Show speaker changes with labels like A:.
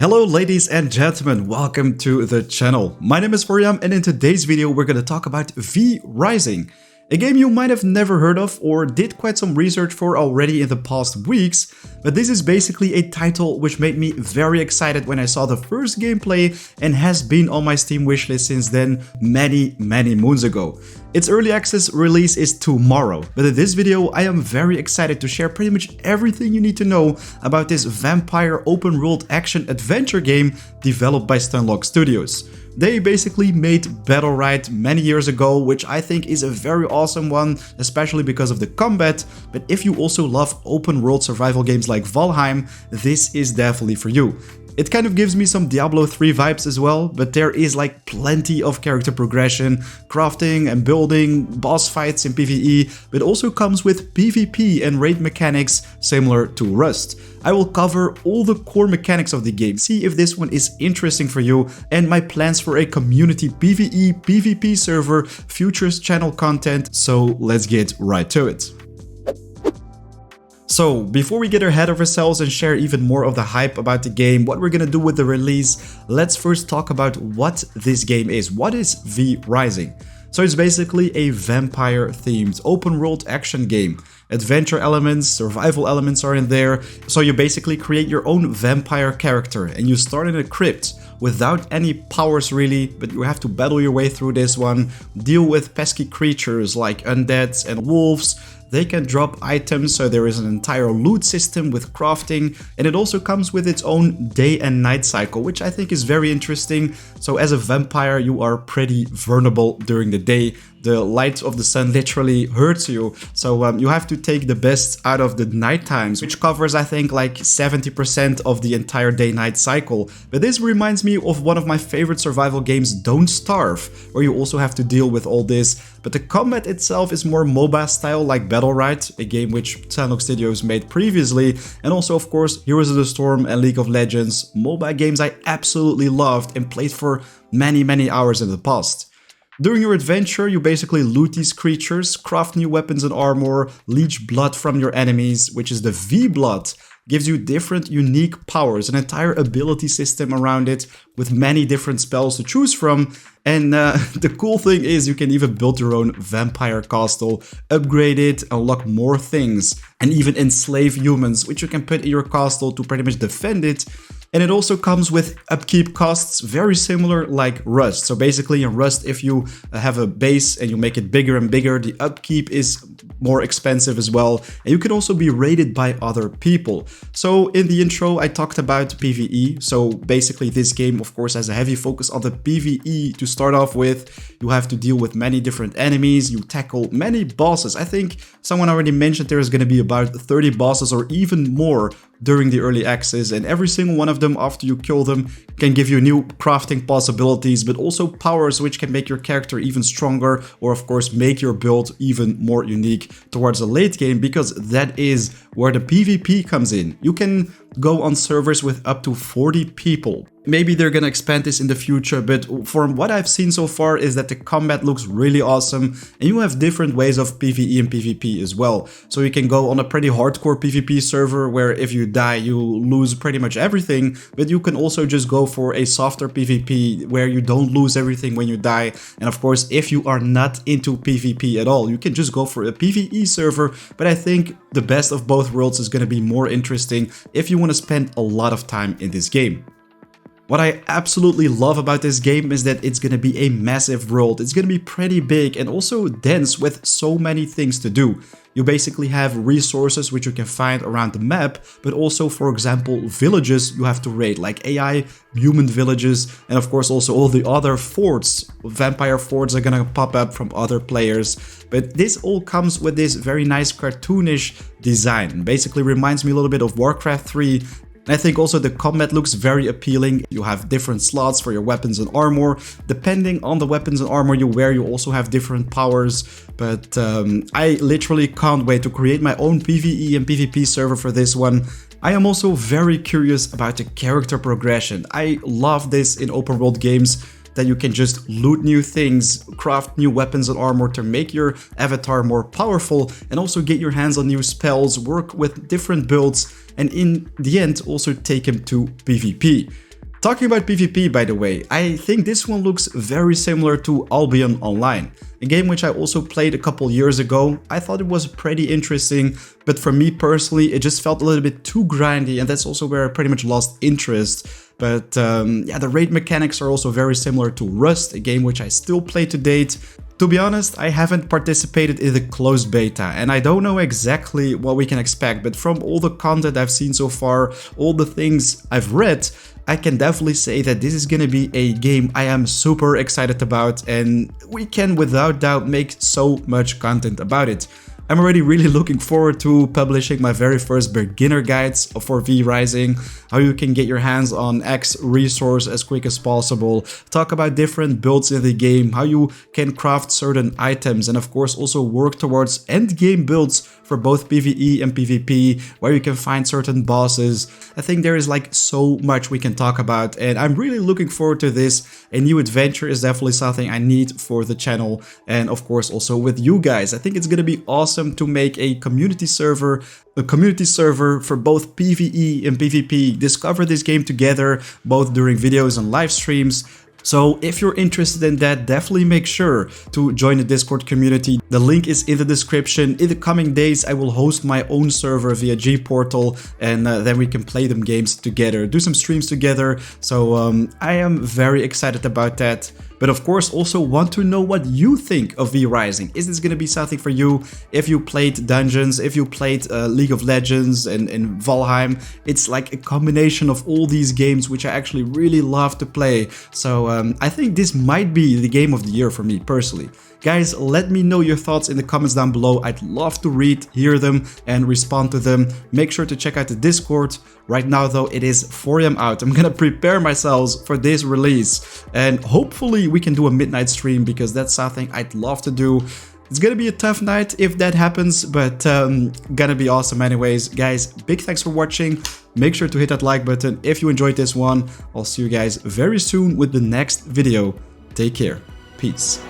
A: Hello ladies and gentlemen, welcome to the channel. My name is Valheim and in today's video we're going to talk about V Rising. A game you might have never heard of or did quite some research for already in the past weeks, but this is basically a title which made me very excited when I saw the first gameplay and has been on my Steam wishlist since then many moons ago. Its early access release is tomorrow, but in this video I am very excited to share pretty much everything you need to know about this vampire open world action adventure game developed by Stunlock Studios. They basically made Battlerite many years ago, which I think is a very awesome one, especially because of the combat, but if you also love open world survival games like Valheim, this is definitely for you. It kind of gives me some Diablo 3 vibes as well, but there is like plenty of character progression, crafting and building, boss fights in PvE, but also comes with PvP and raid mechanics similar to Rust. I will cover all the core mechanics of the game, see if this one is interesting for you, and my plans for a community PvE, PvP server, futures channel content, so let's get right to it. So, before we get ahead of ourselves and share even more of the hype about the game, what we're gonna do with the release, let's first talk about what this game is. What is V Rising? So it's basically a vampire-themed open-world action game. Adventure elements, survival elements are in there, so you basically create your own vampire character and you start in a crypt without any powers really, but you have to battle your way through this one, deal with pesky creatures like undeads and wolves. They can drop items, so there is an entire loot system with crafting, and it also comes with its own day and night cycle, which I think is very interesting. So as a vampire, you are pretty vulnerable during the day. The light of the sun literally hurts you, so you have to take the best out of the night times, which covers I think like 70% of the entire day-night cycle. But this reminds me of one of my favorite survival games, Don't Starve, where you also have to deal with all this, but the combat itself is more MOBA style like Battlerite, a game which Stunlock Studios made previously, and also of course Heroes of the Storm and League of Legends, MOBA games I absolutely loved and played for many hours in the past. During your adventure, you basically loot these creatures, craft new weapons and armor, leech blood from your enemies, which is the V-Blood, gives you different unique powers, an entire ability system around it with many different spells to choose from. And the cool thing is you can even build your own vampire castle, upgrade it, unlock more things, and even enslave humans, which you can put in your castle to pretty much defend it. And it also comes with upkeep costs very similar like Rust. So basically in Rust, if you have a base and you make it bigger and bigger, the upkeep is more expensive as well. And you can also be raided by other people. So in the intro, I talked about PvE. So basically this game, of course, has a heavy focus on the PvE to start off with. You have to deal with many different enemies. You tackle many bosses. I think someone already mentioned there is going to be about 30 bosses or even more during the early access, and every single one of them after you kill them can give you new crafting possibilities, but also powers which can make your character even stronger, or of course make your build even more unique towards the late game, because that is where the PvP comes in. You can go on servers with up to 40 people. Maybe they're gonna expand this in the future, but from what I've seen so far is that the combat looks really awesome, and you have different ways of PvE and PvP as well. So you can go on a pretty hardcore PvP server where if you die you lose pretty much everything, but you can also just go for a softer PvP where you don't lose everything when you die. And of course, if you are not into PvP at all, you can just go for a PvE server, but I think the best of both worlds is gonna be more interesting if you want to spend a lot of time in this game. What I absolutely love about this game is that it's gonna be a massive world. It's gonna be pretty big and also dense with so many things to do. You basically have resources which you can find around the map, but also, for example, villages you have to raid, like AI, human villages, and of course also all the other forts. Vampire forts are gonna pop up from other players. But this all comes with this very nice cartoonish design. Basically reminds me a little bit of Warcraft 3. I think also the combat looks very appealing. You have different slots for your weapons and armor. Depending on the weapons and armor you wear, you also have different powers. But I literally can't wait to create my own PvE and PvP server for this one. I am also very curious about the character progression. I love this in open world games, that you can just loot new things, craft new weapons and armor to make your avatar more powerful, and also get your hands on new spells, work with different builds, and in the end also take him to PvP. Talking about PvP, by the way, I think this one looks very similar to Albion Online, a game which I also played a couple years ago. I thought it was pretty interesting, but for me personally, it just felt a little bit too grindy, and that's also where I pretty much lost interest. But yeah, the raid mechanics are also very similar to Rust, a game which I still play to date. To be honest, I haven't participated in the closed beta, and I don't know exactly what we can expect, but from all the content I've seen so far, all the things I've read, I can definitely say that this is gonna be a game I am super excited about, and we can without doubt make so much content about it. I'm already really looking forward to publishing my very first beginner guides for V Rising, how you can get your hands on X resource as quick as possible, talk about different builds in the game, how you can craft certain items, and of course also work towards endgame builds for both PvE and PvP, where you can find certain bosses. I think there is like so much we can talk about, and I'm really looking forward to this. A new adventure is definitely something I need for the channel, and of course also with you guys. I think it's gonna be awesome to make a community server for both PvE and PvP, discover this game together, both during videos and live streams. So if you're interested in that, definitely make sure to join the Discord community. The link is in the description. In the coming days, I will host my own server via G-Portal, and then we can play them games together, do some streams together. So I am very excited about that. But of course, also want to know what you think of V Rising. Is this going to be something for you? If you played Dungeons, if you played League of Legends and Valheim, it's like a combination of all these games which I actually really love to play. So I think this might be the game of the year for me personally. Guys, let me know your thoughts in the comments down below. I'd love to read, hear them, and respond to them. Make sure to check out the Discord. Right now, though, it is 4 AM out. I'm gonna prepare myself for this release. And hopefully we can do a midnight stream, because that's something I'd love to do. It's gonna be a tough night if that happens, but gonna be awesome anyways. Guys, big thanks for watching. Make sure to hit that like button if you enjoyed this one. I'll see you guys very soon with the next video. Take care. Peace.